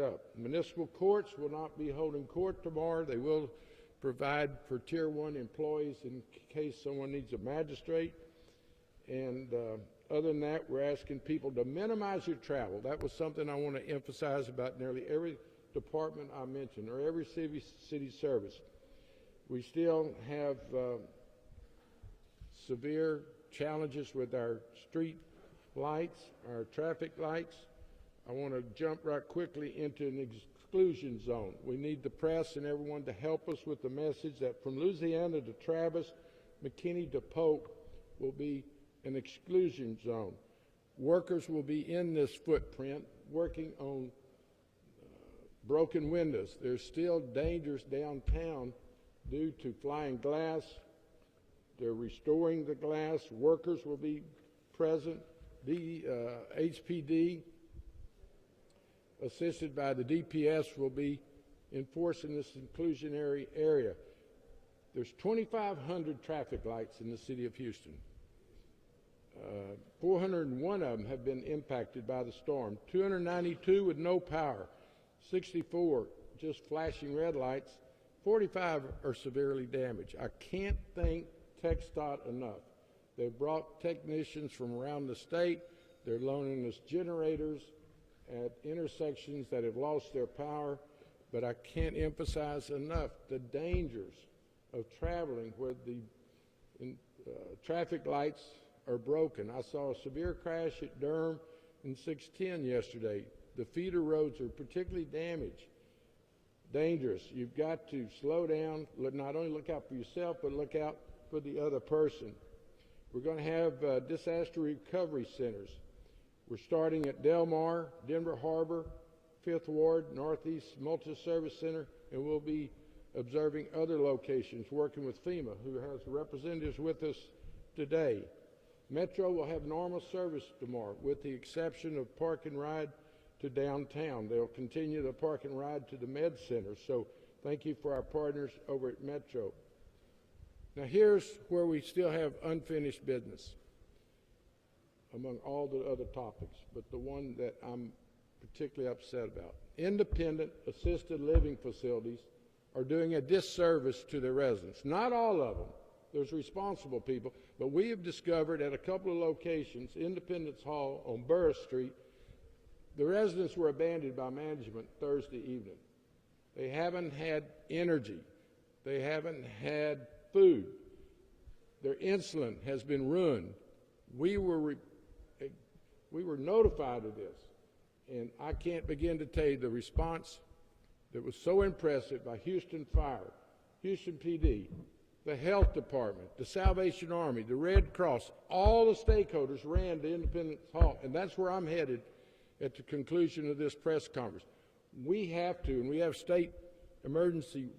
up. Municipal courts will not be holding court tomorrow. They will provide for Tier 1 employees in case someone needs a magistrate. And other than that, we're asking people to minimize your travel. That was something I want to emphasize about nearly every department I mentioned, or every city service. We still have severe challenges with our street lights, our traffic lights. I want to jump right quickly into an exclusion zone. We need the press and everyone to help us with the message that from Louisiana to Travis, McKinney to Polk will be an exclusion zone. Workers will be in this footprint working on broken windows. There's still dangers downtown due to flying glass. They're restoring the glass. Workers will be present. The HPD, assisted by the DPS, will be enforcing this inclusionary area. There's 2,500 traffic lights in the city of Houston. 401 of them have been impacted by the storm. 292 with no power. 64 just flashing red lights. 45 are severely damaged. I can't thank TxDOT enough. They've brought technicians from around the state. They're loaning us generators at intersections that have lost their power. But I can't emphasize enough the dangers of traveling where the traffic lights are broken. I saw a severe crash at Durham and 610 yesterday. The feeder roads are particularly damaged. Dangerous. You've got to slow down, not only look out for yourself, but look out for the other person. We're going to have disaster recovery centers. We're starting at Del Mar, Denver Harbor, 5th Ward, Northeast Multi-Service Center, and we'll be observing other locations, working with FEMA, who has representatives with us today. Metro will have normal service tomorrow, with the exception of park and ride to downtown. They'll continue the park and ride to the Med Center. So thank you for our partners over at Metro. Now here's where we still have unfinished business among all the other topics, but the one that I'm particularly upset about. Independent assisted living facilities are doing a disservice to their residents. Not all of them. There's responsible people, but we have discovered at a couple of locations, Independence Hall on Burris Street, the residents were abandoned by management Thursday evening. They haven't had energy. They haven't had food. Their insulin has been ruined. We were notified of this, and I can't begin to tell you the response that was so impressive by Houston Fire, Houston PD, the Health Department, the Salvation Army, the Red Cross. All the stakeholders ran to Independence Hall, and that's where I'm headed at the conclusion of this press conference. We have to, and we have state emergency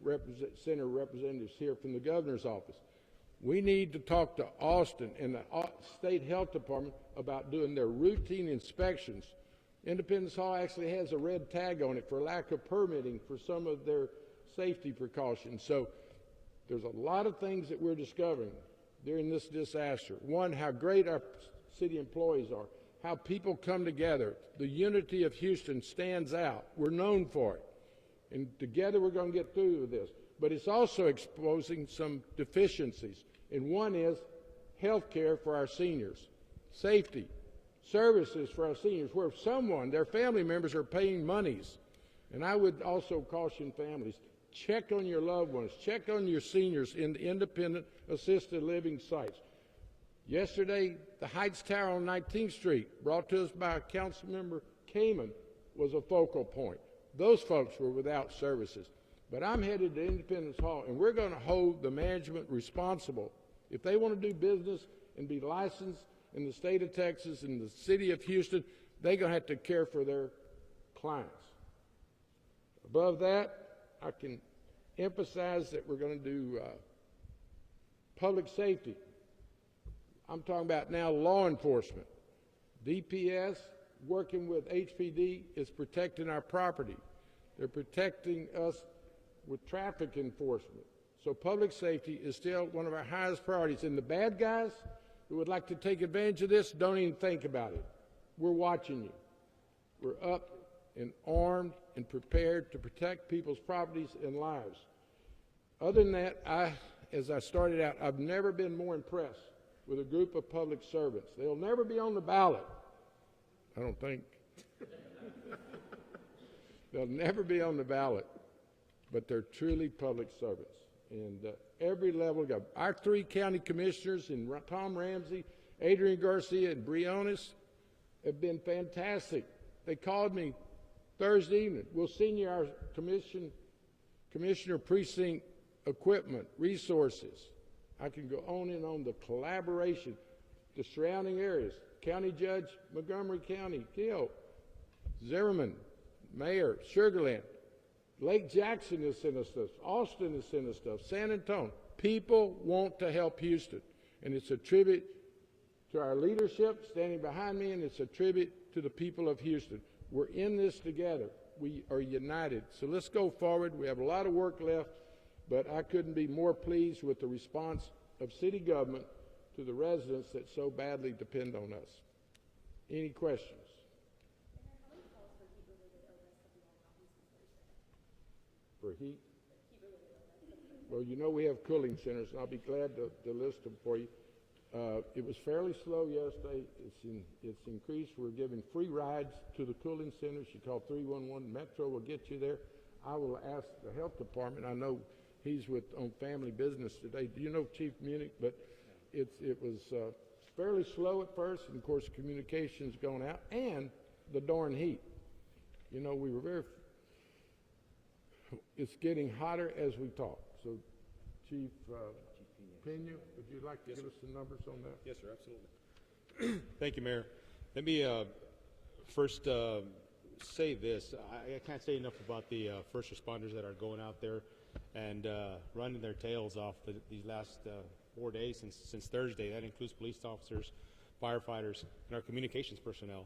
center representatives here from the governor's office. We need to talk to Austin and the state health department about doing their routine inspections. Independence Hall actually has a red tag on it for lack of permitting for some of their safety precautions. So there's a lot of things that we're discovering during this disaster. One, how great our city employees are, how people come together. The unity of Houston stands out. We're known for it. And together we're going to get through with this. But it's also exposing some deficiencies. And one is health care for our seniors, safety, services for our seniors, where someone, their family members, are paying monies. And I would also caution families, check on your loved ones, check on your seniors in the independent assisted living sites. Yesterday, the Heights Tower on 19th Street, brought to us by Councilmember Kamen, was a focal point. Those folks were without services. But I'm headed to Independence Hall, and we're going to hold the management responsible. If they want to do business and be licensed in the state of Texas and the city of Houston, they're going to have to care for their clients. Above that, I can emphasize that we're going to do public safety. I'm talking about now law enforcement. DPS, working with HPD, is protecting our property. They're protecting us with traffic enforcement. So public safety is still one of our highest priorities. And the bad guys who would like to take advantage of this, don't even think about it. We're watching you. We're up and armed and prepared to protect people's properties and lives. Other than that, as I started out, I've never been more impressed with a group of public servants. They'll never be on the ballot, I don't think. They'll never be on the ballot, but they're truly public servants. And every level of government. Our 3 county commissioners, and Tom Ramsey, Adrian Garcia, and Briones, have been fantastic. They called me Thursday evening. We'll send you our commissioner precinct equipment, resources. I can go on and on. The collaboration, the surrounding areas. County Judge, Montgomery County, Gill, Zimmerman, Mayor, Sugar Land. Lake Jackson has sent us stuff. Austin has sent us stuff. San Antonio. People want to help Houston. And it's a tribute to our leadership standing behind me, and it's a tribute to the people of Houston. We're in this together. We are united. So let's go forward. We have a lot of work left, but I couldn't be more pleased with the response of city government to the residents that so badly depend on us. Any questions? For heat? Well, you know we have cooling centers, and I'll be glad to list them for you. It was fairly slow yesterday. It's increased. We're giving free rides to the cooling centers. You call 311. Metro will get you there. I will ask the health department. I know he's on family business today. Do you know Chief Munich? But it was fairly slow at first, and of course communications going out, and the darn heat. You know, we were it's getting hotter as we talk. So, Chief Pena, would you like to give us some numbers on that? Yes, sir, absolutely. Thank you, Mayor. Let me first say this. I can't say enough about the first responders that are going out there and running their tails off these last 4 days since Thursday. That includes police officers, firefighters, and our communications personnel.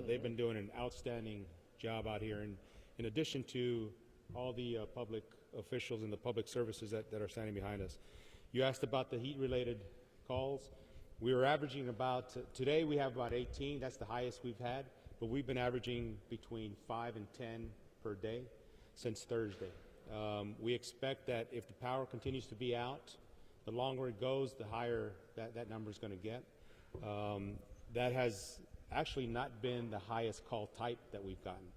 They've been doing an outstanding job out here, and in addition to all the public officials and the public services that are standing behind us. You asked about the heat-related calls. We were averaging today we have about 18. That's the highest we've had, but we've been averaging between 5 and 10 per day since Thursday. We expect that if the power continues to be out, the longer it goes, the higher that number is going to get. That has actually not been the highest call type that we've gotten.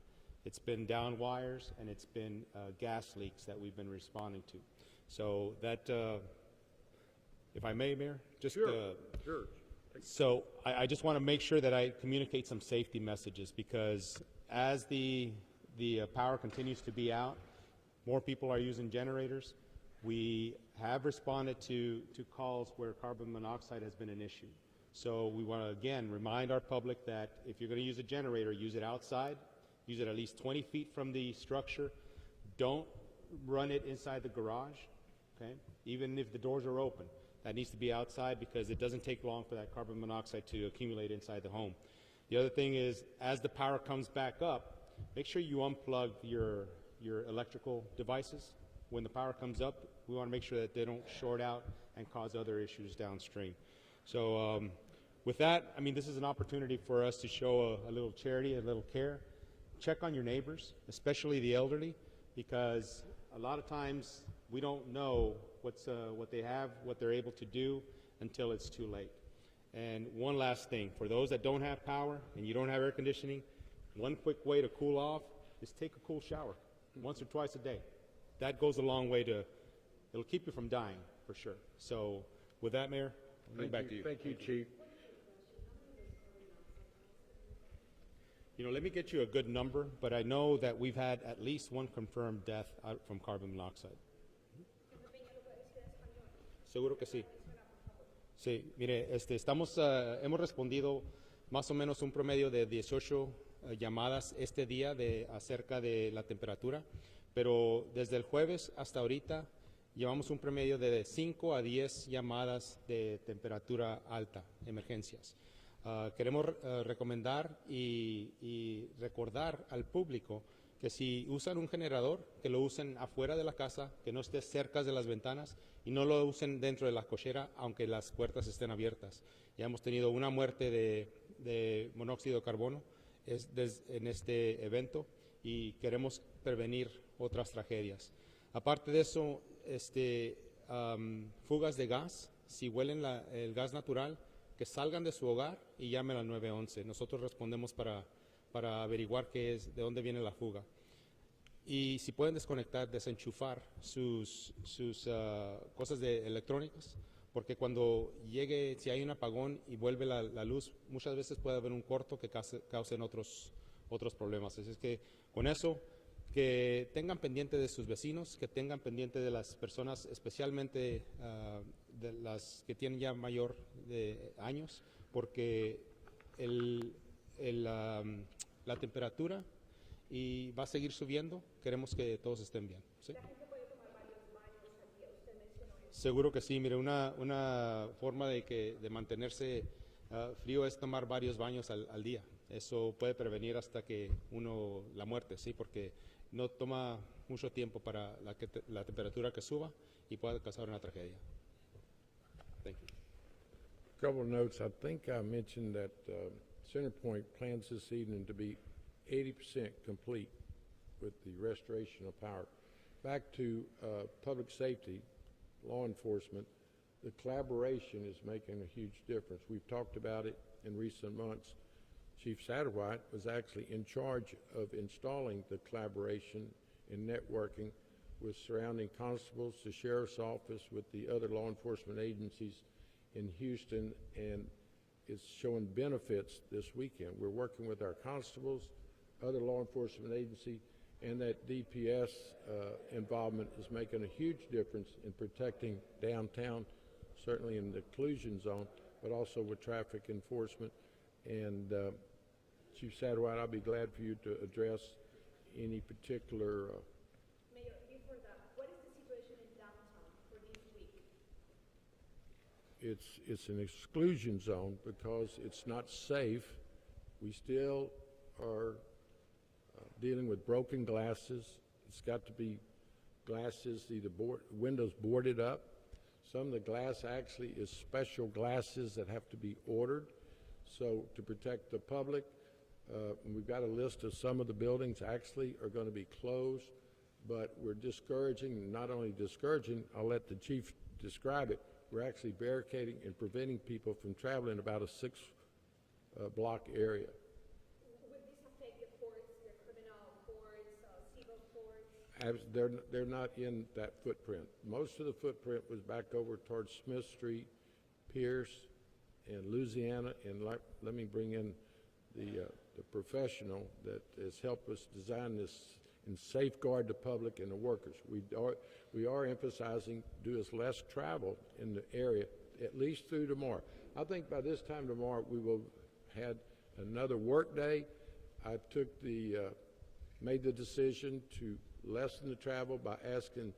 It's been down wires, and it's been gas leaks that we've been responding to. So that, if I may, Mayor, just sure. So I just want to make sure that I communicate some safety messages, because as the power continues to be out, more people are using generators. We have responded to calls where carbon monoxide has been an issue. So we want to, again, remind our public that if you're going to use a generator, use it outside. Use it at least 20 feet from the structure. Don't run it inside the garage, okay? Even if the doors are open. That needs to be outside, because it doesn't take long for that carbon monoxide to accumulate inside the home. The other thing is, as the power comes back up, make sure you unplug your electrical devices. When the power comes up, we want to make sure that they don't short out and cause other issues downstream. So with that, I mean, this is an opportunity for us to show a little charity, a little care. Check on your neighbors, especially the elderly, because a lot of times we don't know what they have, what they're able to do until it's too late. And one last thing, for those that don't have power and you don't have air conditioning, one quick way to cool off is take a cool shower once or twice a day. That goes a long way it'll keep you from dying for sure. So with that, Mayor, I'll go back to you. Thank you, Chief. You know, let me get you a good number, but I know that we've had at least one confirmed death from carbon monoxide. Seguro que sí. Sí, mire, hemos respondido más o menos un promedio de 18 llamadas este día acerca de la temperatura, pero desde el jueves hasta ahorita llevamos un promedio de 5 a 10 llamadas de temperatura alta, emergencias. Queremos recomendar y recordar al público que si usan un generador, que lo usen afuera de la casa, que no esté cerca de las ventanas, y no lo usen dentro de la cochera, aunque las puertas estén abiertas. Ya hemos tenido una muerte de monóxido de carbono en este evento, y queremos prevenir otras tragedias. Aparte de eso, fugas de gas, si huelen el gas natural, que salgan de su hogar y llamen al 911. Nosotros respondemos para averiguar de dónde viene la fuga. Y si pueden desconectar, desenchufar sus cosas electrónicas, porque cuando si hay un apagón y vuelve la luz, muchas veces puede haber un corto que causen otros problemas. Así es que con eso, que tengan pendiente de sus vecinos, que tengan pendiente de las personas, especialmente de las que tienen ya mayor de años, porque la temperatura va a seguir subiendo. Queremos que todos estén bien, ¿sí? La gente puede tomar varios baños al día, usted mencionó eso. Seguro que sí. Mire, una forma de mantenerse frío es tomar varios baños al día. Eso puede prevenir hasta que la muerte, sí, porque no toma mucho tiempo para la temperatura que suba y pueda causar una tragedia. Thank you. Couple of notes. I think I mentioned that CenterPoint plans this evening to be 80% complete with the restoration of power. Back to public safety, law enforcement, the collaboration is making a huge difference. We've talked about it in recent months. Chief Satterwhite was actually in charge of installing the collaboration and networking with surrounding constables, the sheriff's office, with the other law enforcement agencies in Houston, and it's showing benefits this weekend. We're working with our constables, other law enforcement agency, and that DPS involvement is making a huge difference in protecting downtown, certainly in the exclusion zone, but also with traffic enforcement. And Chief Satterwhite, I'll be glad for you to address any particular Mayor, before that, what is the situation in downtown for this week? it's an exclusion zone because it's not safe. We still are dealing with broken glasses. It's got to be glasses, either windows boarded up. Some of the glass actually is special glasses that have to be ordered. So to protect the public, we've got a list of some of the buildings actually are going to be closed, but we're discouraging, not only discouraging, I'll let the chief describe it, we're actually barricading and preventing people from traveling about a 6-block area. Would this affect the courts, the criminal courts, civil courts? They're not in that footprint. Most of the footprint was back over towards Smith Street, Pierce, and Louisiana, and let me bring in the professional that has helped us design this and safeguard the public and the workers. We are emphasizing do as less travel in the area, at least through tomorrow. I think by this time tomorrow we will have had another work day. I made the decision to lessen the travel by asking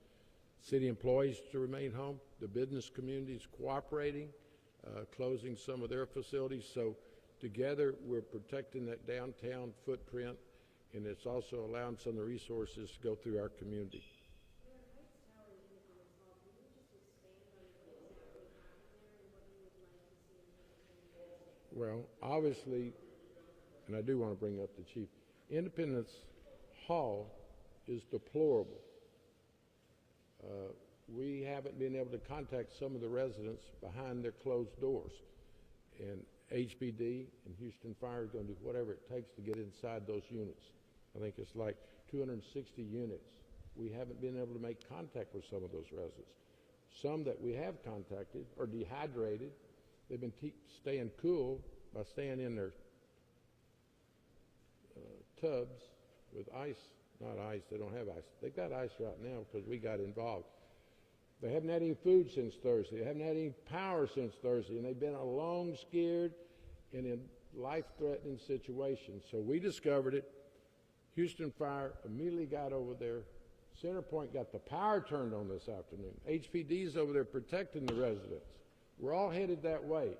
city employees to remain home. The business community is cooperating, closing some of their facilities. So together we're protecting that downtown footprint, and it's also allowing some of the resources to go through our community. Well, obviously, and I do want to bring up the chief, Independence Hall is deplorable. We haven't been able to contact some of the residents behind their closed doors, and HPD and Houston Fire is going to do whatever it takes to get inside those units. I think it's like 260 units. We haven't been able to make contact with some of those residents. Some that we have contacted are dehydrated. They've been staying cool by staying in their tubs with ice. Not ice, they don't have ice. They've got ice right now because we got involved. They haven't had any food since Thursday. They haven't had any power since Thursday, and they've been alone, scared, and in life-threatening situations. So we discovered it. Houston Fire immediately got over there. CenterPoint got the power turned on this afternoon. HPD's over there protecting the residents. We're all headed that way.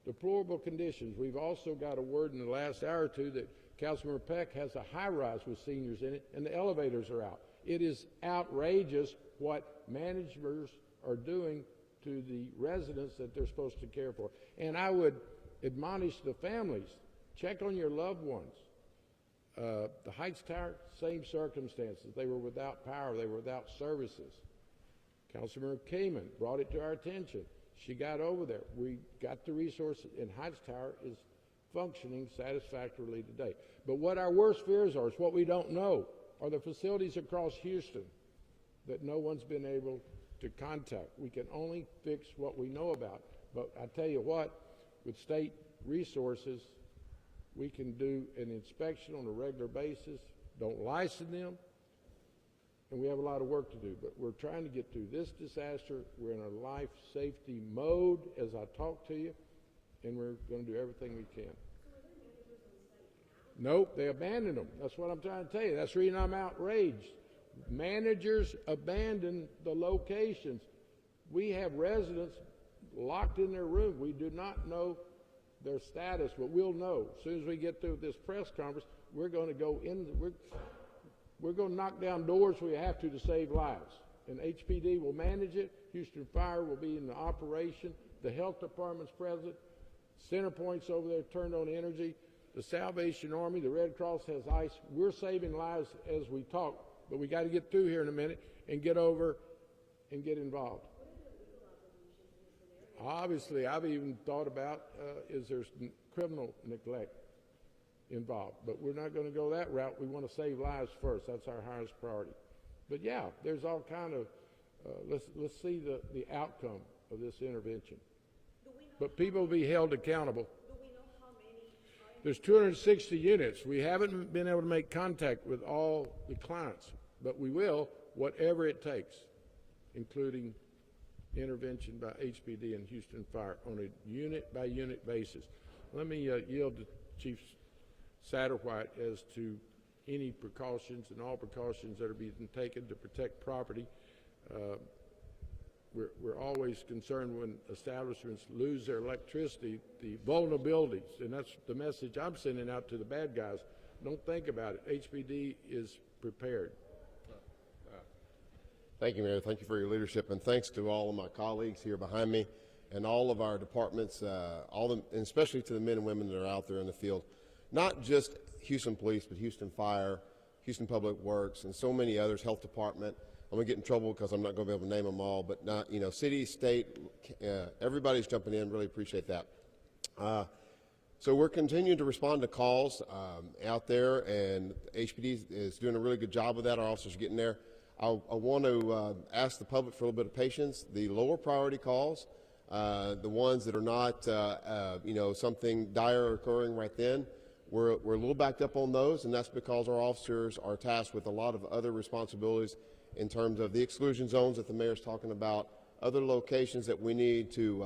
Deplorable conditions. We've also got a word in the last hour or two that Councilmember Peck has a high-rise with seniors in it, and the elevators are out. It is outrageous what managers are doing to the residents that they're supposed to care for. And I would admonish the families, check on your loved ones. The Heights Tower, same circumstances. They were without power. They were without services. Councilmember Kamen brought it to our attention. She got over there. We got the resources, and Heights Tower is functioning satisfactorily today. But what our worst fears are is what we don't know, are the facilities across Houston that no one's been able to contact. We can only fix what we know about. But I tell you what, with state resources, we can do an inspection on a regular basis, don't license them, and we have a lot of work to do. But we're trying to get through this disaster. We're in a life safety mode as I talk to you, and we're going to do everything we can. Nope, they abandoned them. That's what I'm trying to tell you. That's the reason I'm outraged. Managers abandon the locations. We have residents locked in their room. We do not know their status, but we'll know. As soon as we get through this press conference, we're going to go in, we're going to knock down doors we have to save lives. And HPD will manage it. Houston Fire will be in the operation. The health department's present. Center Point's over there turned on energy. The Salvation Army, the Red Cross has ice. We're saving lives as we talk, but we got to get through here in a minute and get over and get involved. Obviously, I've even thought about is there criminal neglect involved, but we're not going to go that route. We want to save lives first. That's our highest priority. But yeah, there's all kind of let's see the outcome of this intervention. But people will be held accountable. Do we know how many are There's 260 units. We haven't been able to make contact with all the clients, but we will, whatever it takes, including intervention by HPD and Houston Fire on a unit-by-unit basis. Let me yield to Chief Satterwhite as to any precautions and all precautions that are being taken to protect property. We're always concerned when establishments lose their electricity, the vulnerabilities, and that's the message I'm sending out to the bad guys. Don't think about it. HPD is prepared. Thank you, Mayor. Thank you for your leadership, and thanks to all of my colleagues here behind me and all of our departments, and especially to the men and women that are out there in the field. Not just Houston Police, but Houston Fire, Houston Public Works, and so many others, Health Department. I'm going to get in trouble because I'm not going to be able to name them all, but not, city, state, everybody's jumping in. Really appreciate that. So we're continuing to respond to calls out there, and HPD is doing a really good job of that. Our officers are getting there. I want to ask the public for a little bit of patience. The lower priority calls, the ones that are not, something dire occurring right then, we're a little backed up on those, and that's because our officers are tasked with a lot of other responsibilities in terms of the exclusion zones that the mayor's talking about, other locations that we need to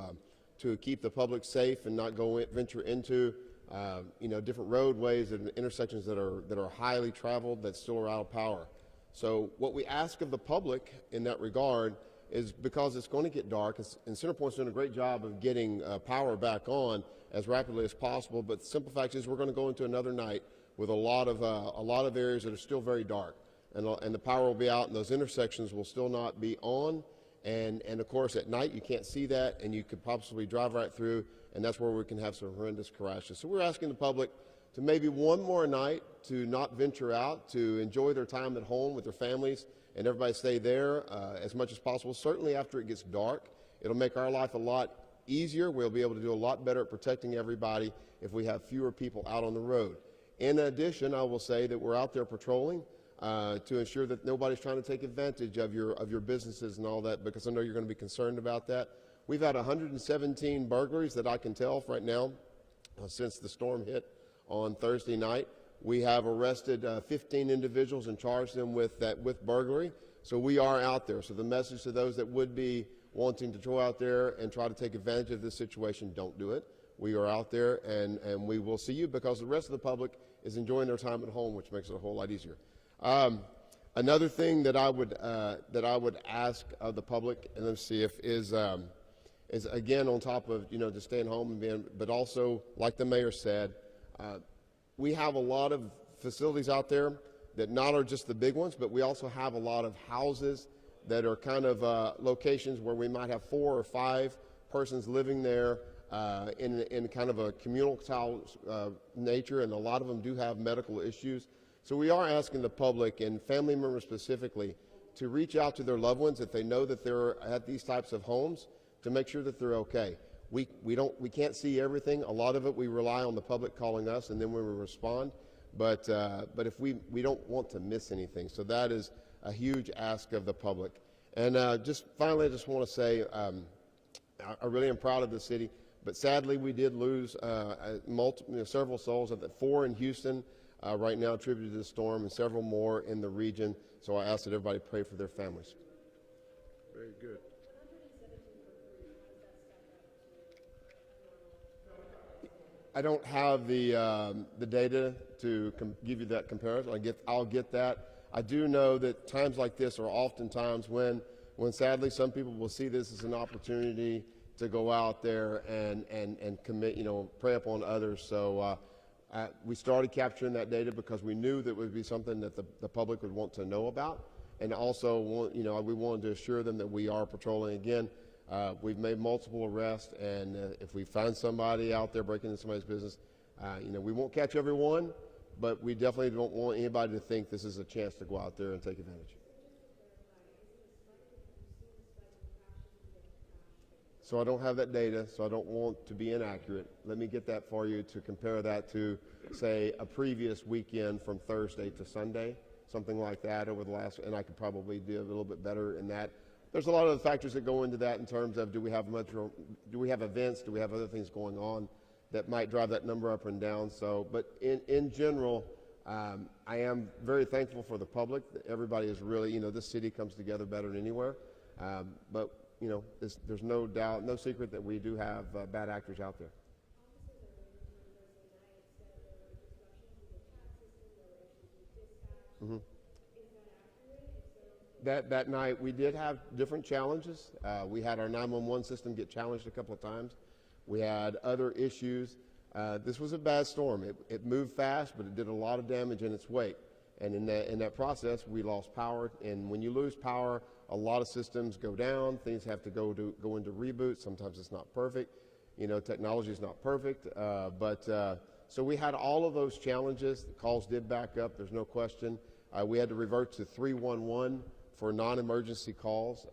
keep the public safe and not venture into, different roadways and intersections that are highly traveled that still are out of power. So what we ask of the public in that regard is, because it's going to get dark, and CenterPoint's doing a great job of getting power back on as rapidly as possible, but the simple fact is we're going to go into another night with a lot of areas that are still very dark, and the power will be out, and those intersections will still not be on, and of course at night you can't see that, and you could possibly drive right through, and that's where we can have some horrendous crashes. So we're asking the public to maybe one more night to not venture out, to enjoy their time at home with their families, and everybody stay there as much as possible. Certainly after it gets dark, it'll make our life a lot easier. We'll be able to do a lot better at protecting everybody if we have fewer people out on the road. In addition, I will say that we're out there patrolling to ensure that nobody's trying to take advantage of your businesses and all that, because I know you're going to be concerned about that. We've had 117 burglaries that I can tell right now since the storm hit on Thursday night. We have arrested 15 individuals and charged them with burglary. So we are out there. So the message to those that would be wanting to go out there and try to take advantage of this situation, don't do it. We are out there, and we will see you, because the rest of the public is enjoying their time at home, which makes it a whole lot easier. Another thing that I would ask of the public, and let's see, is again, on top of just staying home but also, like the mayor said, we have a lot of facilities out there that not are just the big ones, but we also have a lot of houses that are kind of locations where we might have 4 or 5 persons living there in kind of a communal style nature, and a lot of them do have medical issues. So we are asking the public and family members specifically to reach out to their loved ones if they know that they're at these types of homes, to make sure that they're okay. We can't see everything. A lot of it we rely on the public calling us, and then we respond. But if we don't want to miss anything, so that is a huge ask of the public. And just finally, I just want to say I really am proud of the city. But sadly, we did lose several souls. 4 in Houston right now attributed to the storm, and several more in the region. So I ask that everybody pray for their families. Very good. I don't have the data to give you that comparison. I'll get that. I do know that times like this are often times when sadly some people will see this as an opportunity to go out there and commit, prey upon others. So we started capturing that data because we knew that it would be something that the public would want to know about, and also we wanted to assure them that we are patrolling. Again, we've made multiple arrests, and if we find somebody out there breaking into somebody's business, we won't catch everyone, but we definitely don't want anybody to think this is a chance to go out there and take advantage. So I don't have that data, so I don't want to be inaccurate. Let me get that for you to compare that to, say, a previous weekend from Thursday to Sunday, something like that over the last, and I could probably do a little bit better in that. There's a lot of the factors that go into that in terms of do we have events, do we have other things going on that might drive that number up and down. So, but in general, I am very thankful for the public. Everybody is really, this city comes together better than anywhere. But there's no doubt, no secret that we do have bad actors out there. Mm-hmm. That night we did have different challenges. We had our 911 system get challenged a couple of times. We had other issues. This was a bad storm. It moved fast, but it did a lot of damage in its wake. And in that process, we lost power. And when you lose power, a lot of systems go down. Things have to go into reboot. Sometimes it's not perfect. Technology is not perfect. So we had all of those challenges. The calls did back up. There's no question. We had to revert to 311 for non-emergency calls,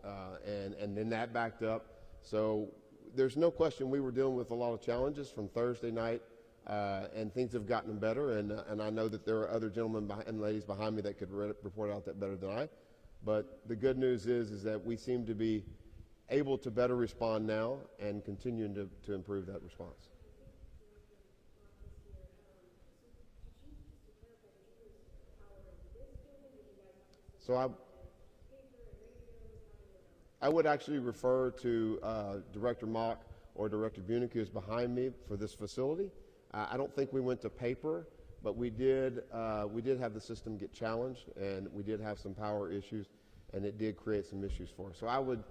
and then that backed up. So there's no question we were dealing with a lot of challenges from Thursday night, and things have gotten better. And I know that there are other gentlemen and ladies behind me that could report out that better than I. But the good news is that we seem to be able to better respond now and continuing to improve that response. So I would actually refer to Director Mock or Director Bunick, who is behind me for this facility. I don't think we went to paper, but we did have the system get challenged, and we did have some power issues, and it did create some issues for us. So I would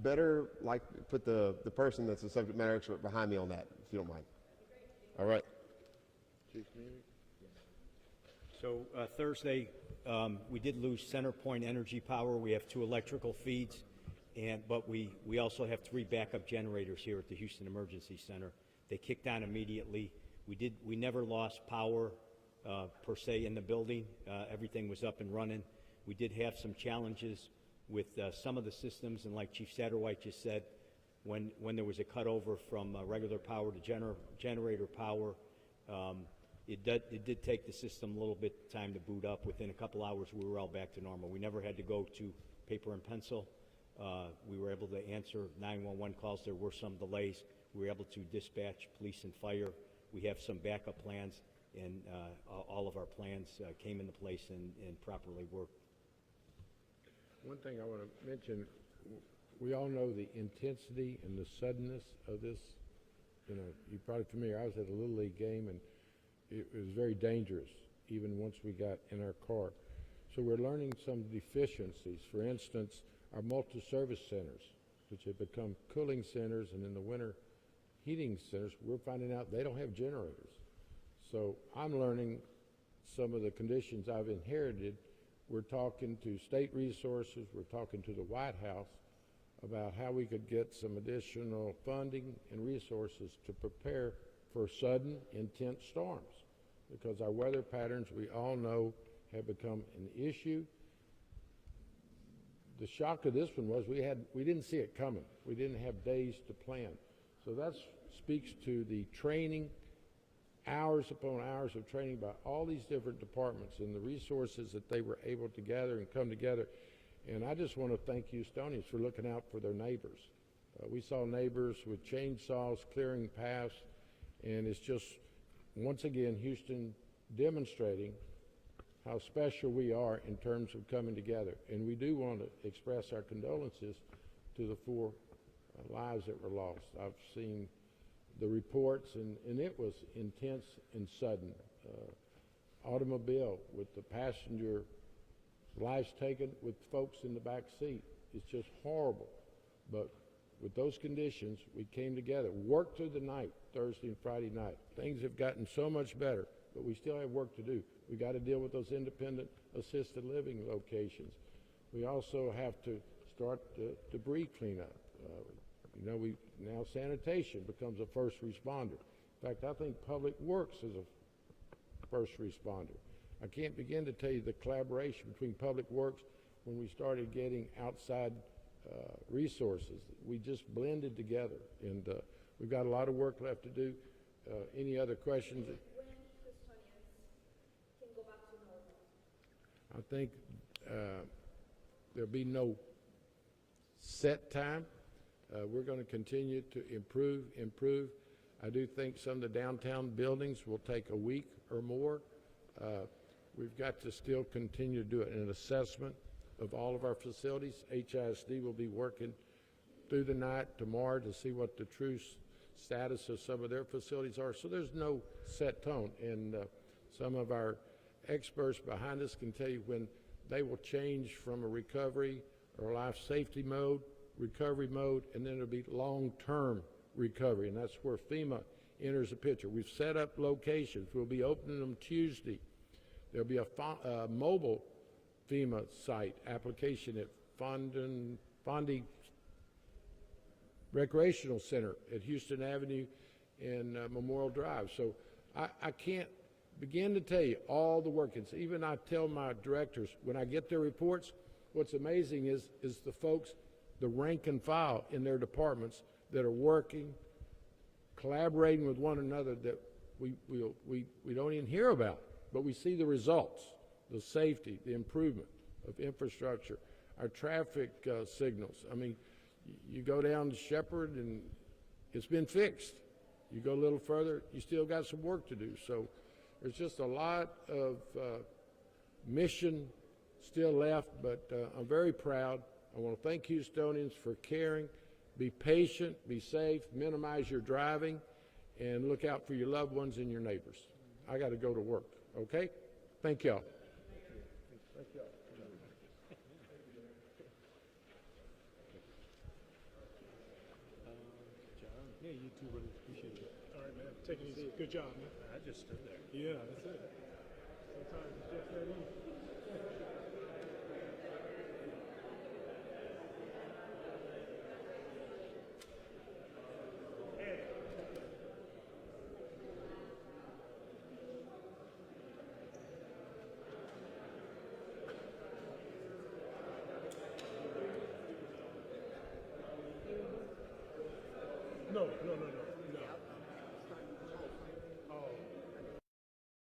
better put the person that's the subject matter expert behind me on that, if you don't mind. All right. Chief Munich? So Thursday, we did lose CenterPoint Energy Power. We have 2 electrical feeds, but we also have 3 backup generators here at the Houston Emergency Center. They kicked on immediately. We never lost power per se in the building. Everything was up and running. We did have some challenges with some of the systems, and like Chief Satterwhite just said, when there was a cutover from regular power to generator power, it did take the system a little bit of time to boot up. Within a couple hours, we were all back to normal. We never had to go to paper and pencil. We were able to answer 911 calls. There were some delays. We were able to dispatch police and fire. We have some backup plans, and all of our plans came into place and properly worked. One thing I want to mention, we all know the intensity and the suddenness of this. You're probably familiar. I was at a Little League game, and it was very dangerous, even once we got in our car. So we're learning some deficiencies. For instance, our multi-service centers, which have become cooling centers, and in the winter, heating centers, we're finding out they don't have generators. So I'm learning some of the conditions I've inherited. We're talking to state resources, we're talking to the White House about how we could get some additional funding and resources to prepare for sudden, intense storms. Because our weather patterns, we all know, have become an issue. The shock of this one was we didn't see it coming. We didn't have days to plan. So that speaks to the training, hours upon hours of training by all these different departments and the resources that they were able to gather and come together. And I just want to thank Houstonians for looking out for their neighbors. We saw neighbors with chainsaws clearing paths, and it's just, once again, Houston demonstrating how special we are in terms of coming together. And we do want to express our condolences to the 4 lives that were lost. I've seen the reports, and it was intense and sudden. Automobile with the passenger lives taken with folks in the back seat. It's just horrible. But with those conditions, we came together, worked through the night, Thursday and Friday night. Things have gotten so much better, but we still have work to do. We got to deal with those independent assisted living locations. We also have to start the debris cleanup. Now sanitation becomes a first responder. In fact, I think public works is a first responder. I can't begin to tell you the collaboration between public works when we started getting outside resources. We just blended together, and we've got a lot of work left to do. Any other questions? When Houstonians can go back to normal? I think there'll be no set time. We're going to continue to improve. I do think some of the downtown buildings will take a week or more. We've got to still continue to do an assessment of all of our facilities. HISD will be working through the night tomorrow to see what the true status of some of their facilities are. So there's no set tone. And some of our experts behind us can tell you when they will change from a recovery or life safety mode, recovery mode, and then it'll be long-term recovery. And that's where FEMA enters the picture. We've set up locations. We'll be opening them Tuesday. There'll be a mobile FEMA site application at Fondy Recreational Center at Houston Avenue and Memorial Drive. So I can't begin to tell you all the work. It's even I tell my directors when I get their reports, what's amazing is the folks, the rank and file in their departments that are working, collaborating with one another that we don't even hear about, but we see the results, the safety, the improvement of infrastructure, our traffic signals. I mean, you go down to Shepherd and it's been fixed. You go a little further, you still got some work to do. So there's just a lot of mission still left, but I'm very proud. I want to thank Houstonians for caring. Be patient, be safe, minimize your driving, and look out for your loved ones and your neighbors. I got to go to work, okay? Thank y'all. Yeah, you too, brother. Appreciate you. All right, man. Take it easy. Good job, man. I just stood there. Yeah, that's it. Sometimes it's just that easy. No.